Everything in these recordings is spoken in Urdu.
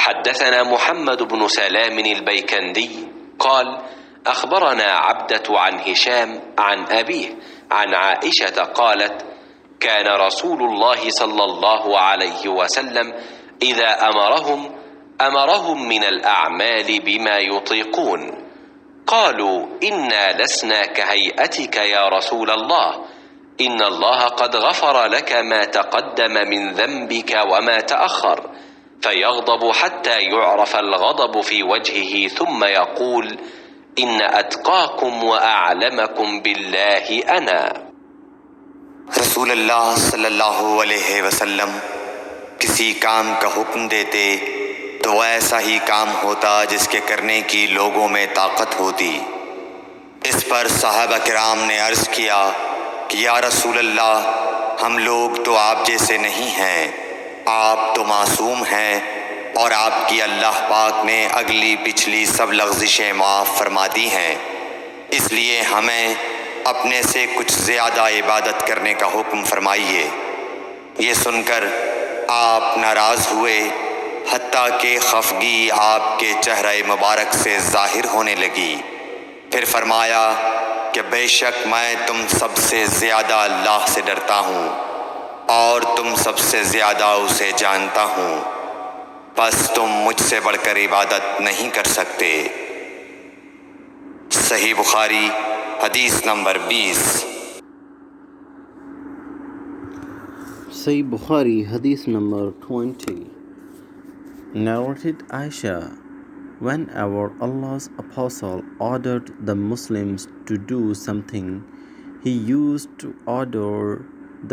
حدثنا محمد بن سلام البيكندي قال أخبرنا عبدة عن هشام عن أبيه عن عائشة قالت كان رسول الله صلى الله عليه وسلم إذا أمرهم من الأعمال بما يطيقون قالوا إنا لسنا كهيئتك يا رسول الله إن الله قد غفر لك ما تقدم من ذنبك وما تأخر فيغضب حتى يعرف الغضب في وجهه ثم يقول إن أتقاكم وأعلمكم بالله أنا. رسول اللہ صلی اللہ علیہ وسلم کسی کام کا حکم دیتے تو ایسا ہی کام ہوتا جس کے کرنے کی لوگوں میں طاقت ہوتی۔ اس پر صحابہ کرام نے عرض کیا کہ یا رسول اللہ، ہم لوگ تو آپ جیسے نہیں ہیں، آپ تو معصوم ہیں اور آپ کی اللہ پاک نے اگلی پچھلی سب لغزشیں معاف فرما دی ہیں، اس لیے ہمیں اپنے سے کچھ زیادہ عبادت کرنے کا حکم فرمائیے۔ یہ سن کر آپ ناراض ہوئے، حتیٰ کہ خفگی آپ کے چہرہ مبارک سے ظاہر ہونے لگی۔ پھر فرمایا کہ بے شک میں تم سب سے زیادہ اللہ سے ڈرتا ہوں اور تم سب سے زیادہ اسے جانتا ہوں، بس تم مجھ سے بڑھ کر عبادت نہیں کر سکتے۔ صحیح بخاری حدیث نمبر 20۔ صحیح بخاری حدیث number 20. Narrated Aisha, whenever Allah's Apostle ordered the Muslims to do something, he used to order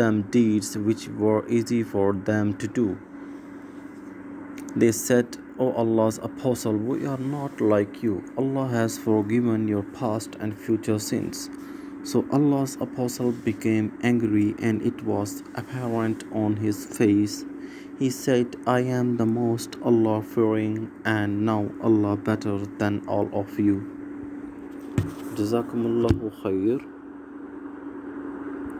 them deeds which were easy for them to do. They said, O Allah's Apostle, we are not like you. Allah has forgiven your past and future sins. So Allah's Apostle became angry and it was apparent on his face. He said, I am the most Allah-fearing and now Allah better than all of you. Jazakumullahu khair.